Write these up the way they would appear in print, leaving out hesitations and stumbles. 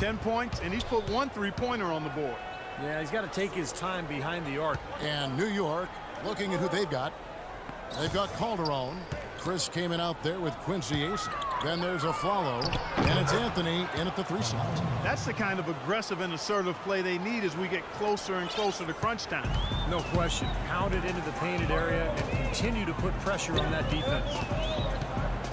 10 points, and he's put one three-pointer on the board. Yeah, he's got to take his time behind the arc. And New York, looking at who they've got. They've got Calderon. Chris came in out there with Quincy Ace. Then there's a follow, and it's Anthony in at the 3 slot. That's the kind of aggressive and assertive play they need as we get closer and closer to crunch time. No question. Pound it into the painted area and continue to put pressure on that defense.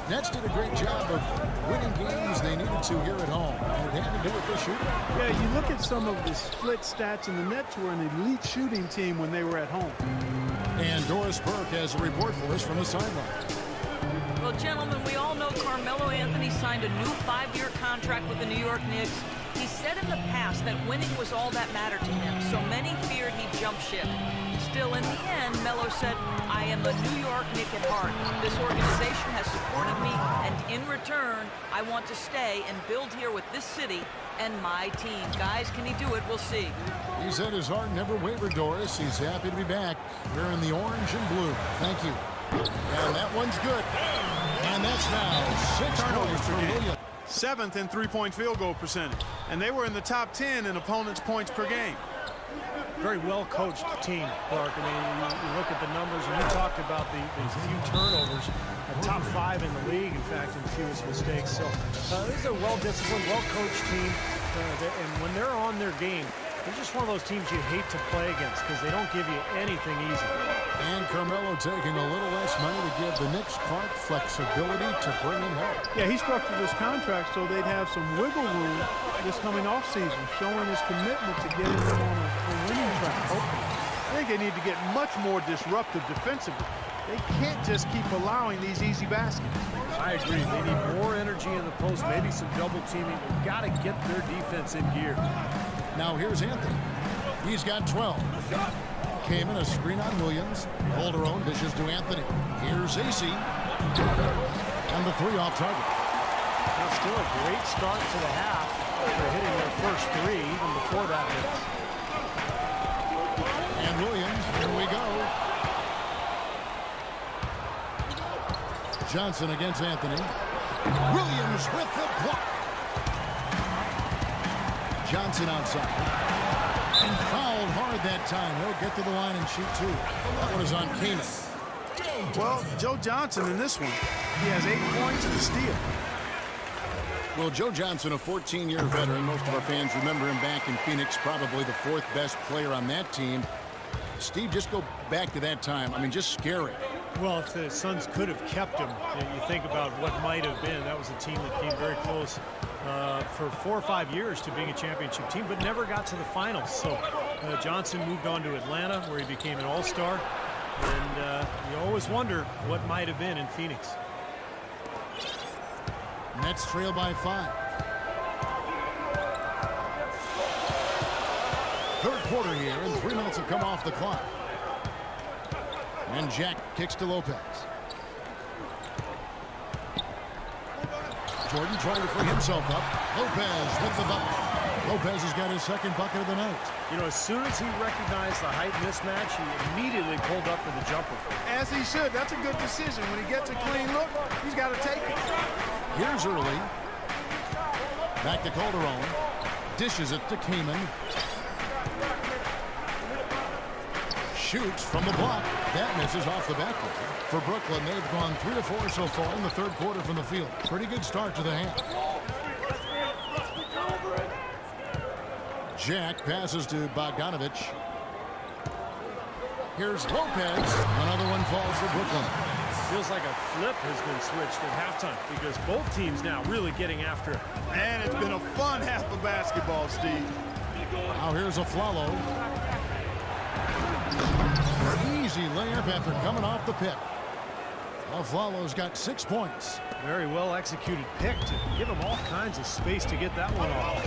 Nets did a great job of winning games they needed to here at home. And it had to do with their shooting. Yeah, you look at some of the split stats, and the Nets were an elite shooting team when they were at home. And Doris Burke has a report for us from the sideline. Well, gentlemen, we all know Carmelo Anthony signed a new 5-year contract with the New York Knicks. He said in the past that winning was all that mattered to him, so many feared he'd jump ship. Still, in the end, Melo said, "I am a New York Knick at heart. This organization has supported me, and in return, I want to stay and build here with this city and my team." Guys, can he do it? We'll see. He said his heart never wavered, Doris. He's happy to be back wearing the orange and blue. Thank you. And that one's good. And that's now 6 turnovers for Williams. 7th in three-point field goal percentage. And they were in the top 10 in opponents' points per game. Very well-coached team, Clark. I mean, you look at the numbers, and you talked about these few turnovers. Top 5 in the league, in fact, in fewest mistakes. So this is a well-disciplined, well-coached team. And when they're on their game, they're just one of those teams you hate to play against because they don't give you anything easy. And Carmelo taking a little less money to give the Knicks Clark flexibility to bring in help. Yeah, he structured this contract so they'd have some wiggle room this coming offseason, showing his commitment to getting them on a winning track. I think they need to get much more disruptive defensively. They can't just keep allowing these easy baskets. I agree. They need more energy in the post, maybe some double teaming. They've got to get their defense in gear. Now here's Anthony. He's got 12. Came in a screen on Williams. Calderon dishes to Anthony. Here's AC. And the 3 off target. Now still a great start to the half. They're hitting their first 3 even before that hits. And Williams, here we go. Johnson against Anthony. Williams with the block. Johnson outside. And fouled hard that time. He'll get to the line and shoot 2. That one is on Kamen. Well, Joe Johnson in this one, he has 8 points and a steal. Well, Joe Johnson, a 14-year veteran. Most of our fans remember him back in Phoenix, probably the 4th best player on that team. Steve, just go back to that time. I mean, just scary. Well, if the Suns could have kept him, you think about what might have been. That was a team that came very close for 4 or 5 years to being a championship team, but never got to the finals. So Johnson moved on to Atlanta, where he became an all-star. And you always wonder what might have been in Phoenix. Nets trail by 5. Third quarter here, and 3 minutes have come off the clock. And Jack kicks to Lopez. Jordan trying to free himself up. Lopez with the bucket. Lopez has got his 2nd bucket of the night. You know, as soon as he recognized the height mismatch, he immediately pulled up for the jumper. As he should. That's a good decision. When he gets a clean look, he's got to take it. Here's early. Back to Calderon. Dishes it to Kamen. Shoots from the block. That misses off the backboard. For Brooklyn, they've gone 3 of 4 so far in the 3rd quarter from the field. Pretty good start to the half. Jack passes to Bogdanovich. Here's Lopez. Another one falls for Brooklyn. Feels like a flip has been switched at halftime because both teams now really getting after it. And it's been a fun half of basketball, Steve. Now here's a Flalo. Easy layup after coming off the pick. Flalo's got 6 points. Very well executed pick to give him all kinds of space to get that one off.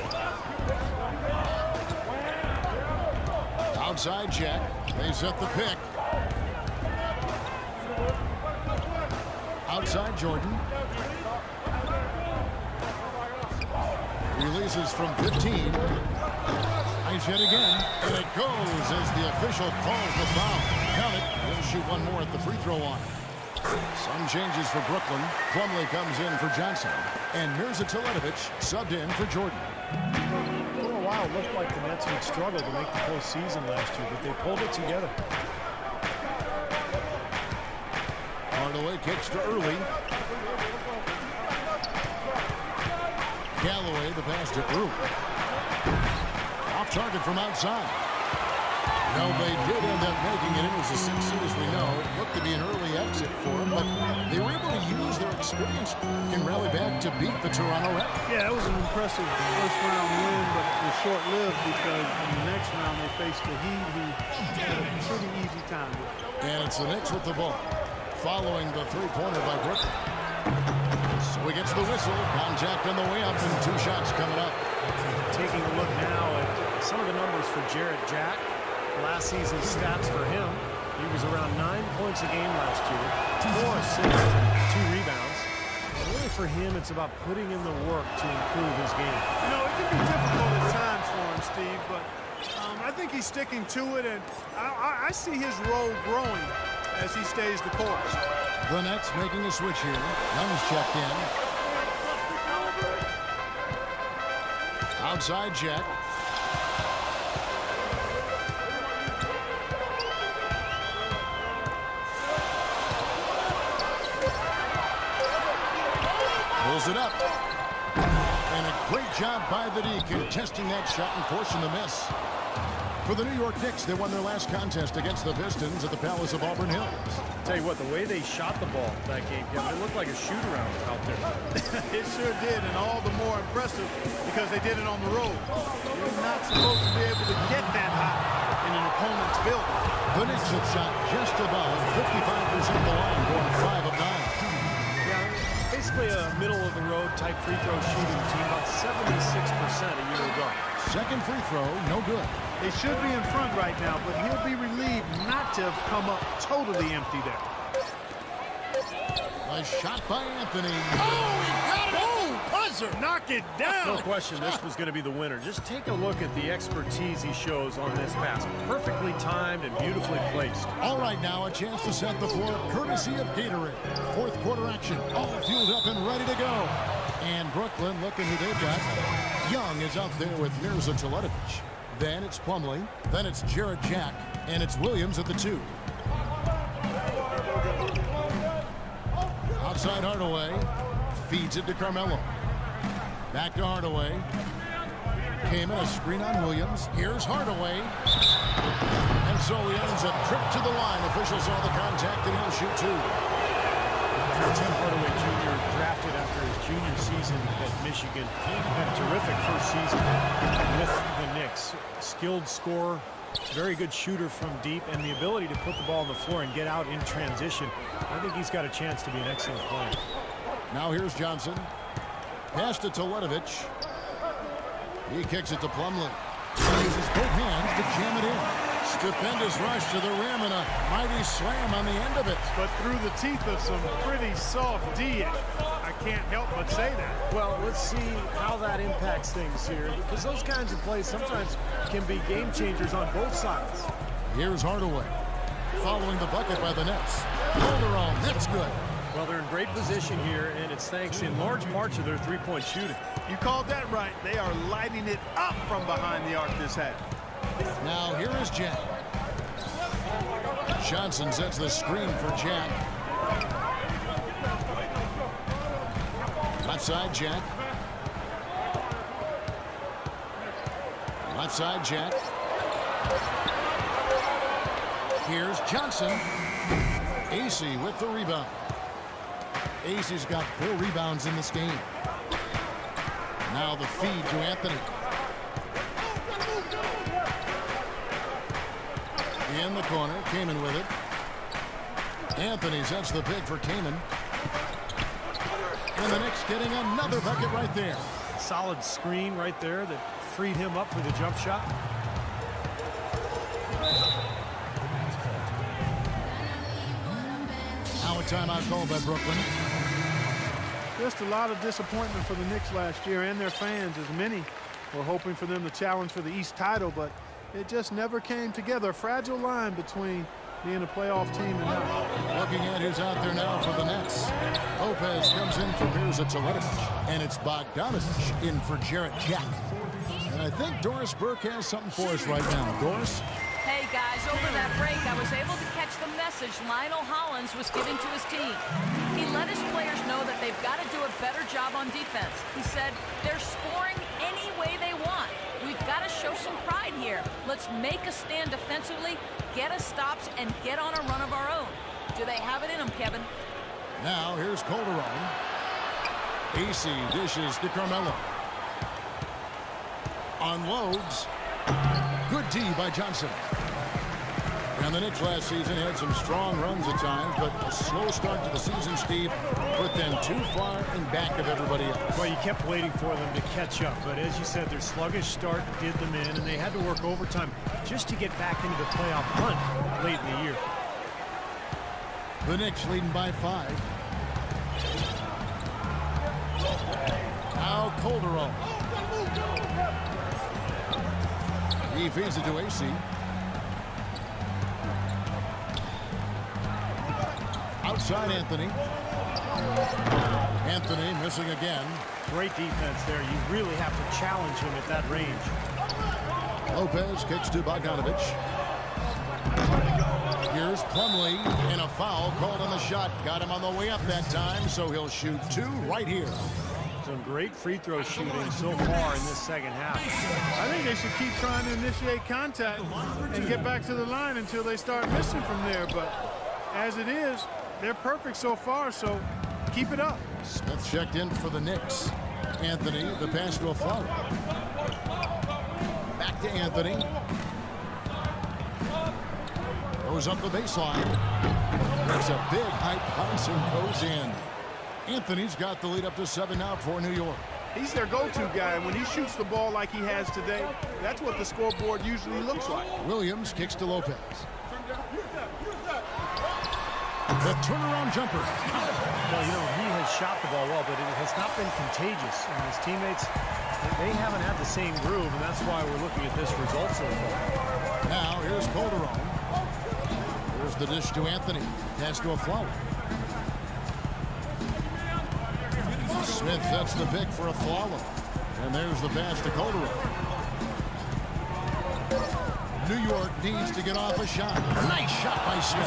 Outside Jack. They set the pick. Outside Jordan. Releases from 15. Nice hit again. And it goes as the official calls the foul. Count it. He'll shoot one more at the free throw line. Some changes for Brooklyn. Plumlee comes in for Johnson. And Mirza Teletovic subbed in for Jordan. while, it looked like the Nets would struggle to make the postseason last year, but they pulled it together. Hardaway kicks to early. Galloway, the pass to Early. Off target from outside. No, they did end up making it. It was a 6 as we know. Looked to be an early exit for them, but they were able to use their experience and rally back to beat the Toronto Raptors. Yeah, it was an impressive first-round win, but it was short-lived because in the next round they faced the Heat, who had a pretty easy time with it. And it's the Knicks with the ball, following the three-pointer by Brooklyn. So he gets the whistle. Contact on the way up, and 2 shots coming up. Taking a look now at some of the numbers for Jarrett Jack. Last season's stats for him, he was around 9 points a game last year, 4 assists, 2 rebounds. And really for him, it's about putting in the work to improve his game. You know, it can be difficult at times for him, Steve, but I think he's sticking to it, and I see his role growing as he stays the course. The Nets making a switch here. Young's checked in. Outside check. Pulls it up. And a great job by the D contesting that shot and forcing the miss. For the New York Knicks, they won their last contest against the Pistons at the Palace of Auburn Hills. Tell you what, the way they shot the ball that game, Kevin, it looked like a shoot-around out there. It sure did, and all the more impressive because they did it on the road. You're not supposed to be able to get that high in an opponent's building. The Knicks have shot just above 55% of the line, going 5 of 9. Yeah, basically a middle-of-the-road type free throw shooting team, about 76% a year ago. Second free throw, no good. They should be in front right now, but he'll be relieved not to have come up totally empty there. A shot by Anthony. Oh, he got it! Oh, buzzer! Knock it down! No question, this was going to be the winner. Just take a look at the expertise he shows on this pass. Perfectly timed and beautifully placed. All right, now a chance to set the floor, courtesy of Gatorade. Fourth quarter action, all fueled up and ready to go. And Brooklyn, looking who they've got. Young is out there with Mirza Teletovic. Then it's Plumlee, then it's Jarrett Jack, and it's Williams at the 2. Outside Hardaway, feeds it to Carmelo. Back to Hardaway. Came in a screen on Williams. Here's Hardaway. And so he ends a trip to the line. Officials saw the contact, and he'll shoot 2. Tim Hardaway Jr. drafted after his junior season at Michigan. Had a terrific first season with the Knicks. Skilled scorer, very good shooter from deep, and the ability to put the ball on the floor and get out in transition. I think he's got a chance to be an excellent player. Now here's Johnson. Pass to Teletovic. He kicks it to Plumlee. He uses both hands to jam it in. Stupendous rush to the rim and a mighty slam on the end of it. But through the teeth of some pretty soft D, I can't help but say that. Well, let's see how that impacts things here, because those kinds of plays sometimes can be game changers on both sides. Here's Hardaway. Following the bucket by the Nets. Calderon, that's good. Well, they're in great position here, and it's thanks in large part to their three-point shooting. You called that right. They are lighting it up from behind the arc this half. Now here is Jack. Johnson sets the screen for Jack. Left side, Jack. Left side, Jack. Here's Johnson. AC with the rebound. AC's got 4 rebounds in this game. Now the feed to Anthony. In the corner, Kaman with it. Anthony sets the pick for Kaman. And the Knicks getting another bucket right there. Solid screen right there that freed him up for the jump shot. Now a timeout called by Brooklyn. Just a lot of disappointment for the Knicks last year and their fans, as many were hoping for them to challenge for the East title, but it just never came together. A fragile line between being a playoff team and not. Looking at who's out there now for the Nets. Lopez comes in for Mirza Teletovic, and it's Bogdanovich in for Jarrett Jack. And I think Doris Burke has something for us right now. Doris? Hey guys, over that break, I was able to catch the message Lionel Hollins was giving to his team. He let his players know that they've got to do a better job on defense. He said, they're scoring any way they want. We've got to show some pride here. Let's make a stand defensively, get us stops, and get on a run of our own. Do they have it in them, Kevin? Now here's Calderon. AC dishes to Carmelo. Unloads. Good D by Johnson. And the Knicks last season had some strong runs at times, but a slow start to the season, Steve, put them too far in back of everybody else. Well, you kept waiting for them to catch up, but as you said, their sluggish start did them in, and they had to work overtime just to get back into the playoff hunt late in the year. The Knicks leading by 5. Now Calderon. He feeds it to AC. Outside Anthony. Anthony missing again. Great defense there. You really have to challenge him at that range. Lopez kicks to Bogdanovich. Here's Plumlee, and a foul called on the shot. Got him on the way up that time, so he'll shoot 2 right here. Some great free throw shooting so far in this second half. I think they should keep trying to initiate contact and get back to the line until they start missing from there. But as it is, they're perfect so far, so keep it up. Smith checked in for the Knicks. Anthony, the pass to a foul. Back to Anthony. Goes up the baseline. There's a big high bounce and goes in. Anthony's got the lead up to 7 now for New York. He's their go-to guy. When he shoots the ball like he has today, that's what the scoreboard usually looks like. Williams kicks to Lopez. The turnaround jumper. Well, you know, he has shot the ball well, but it has not been contagious. And his teammates, they haven't had the same groove, and that's why we're looking at this result so far. Now, here's Calderon. Here's the dish to Anthony. Pass to a flower. Smith sets the pick for a follow. And there's the pass to Calderon. New York needs to get off a shot. Nice shot by Smith.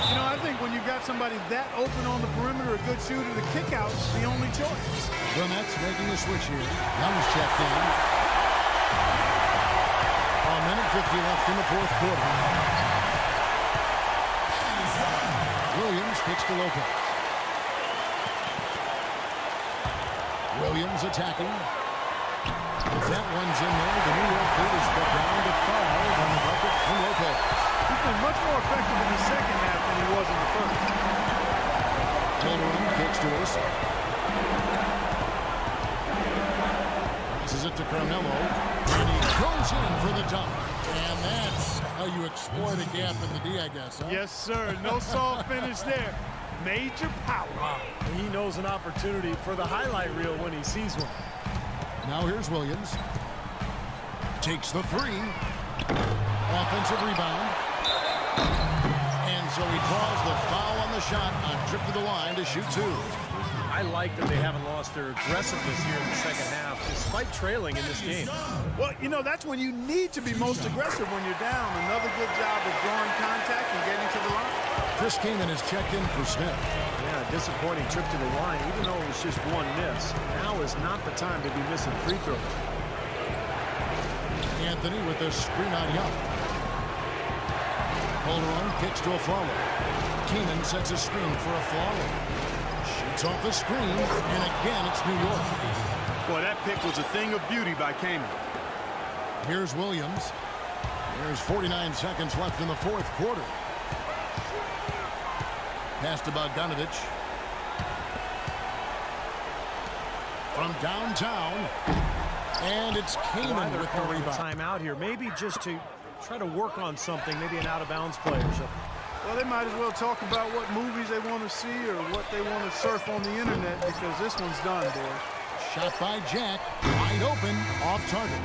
You know, I think when you've got somebody that open on the perimeter, a good shooter, the kickout's the only choice. The Nets making a switch here. Young's checked in. A minute 50 left in the fourth quarter. Williams kicks to Lopez. Williams attacking. That one's in there. The New York Leaders go down to 5 on the bucket from Lopez. He's been much more effective in the second half than he was in the first. Calderon kicks to us. Passes it to Carmelo. And he goes in for the dunk. And that's how you exploit a gap in the D, I guess. Huh? Yes, sir. No soft finish there. Major power. He knows an opportunity for the highlight reel when he sees one. Now here's Williams. Takes the 3. Offensive rebound. And so he draws the foul on the shot on trip to the line to shoot 2. I like that they haven't lost their aggressiveness here in the second half, despite trailing in this game. Well, you know, that's when you need to be most aggressive when you're down. Another good job of drawing contact and getting to the line. Chris Kaman has checked in for Smith. Yeah, disappointing trip to the line, even though it was just one miss. Now is not the time to be missing free throws. Anthony with the screen on Young. Calderon kicks to a follow. Keenan sets a screen for a follow. Shoots off the screen, and again it's New York. Boy, that pick was a thing of beauty by Kaman. Here's Williams. There's 49 seconds left in the fourth quarter. Pass to Bogdanovich. From downtown. And it's Kaman with the rebound. Timeout here, maybe just to try to work on something, maybe an out-of-bounds play or something. Well, they might as well talk about what movies they want to see or what they want to surf on the internet, because this one's done, boys. Shot by Jack. Wide open. Off target.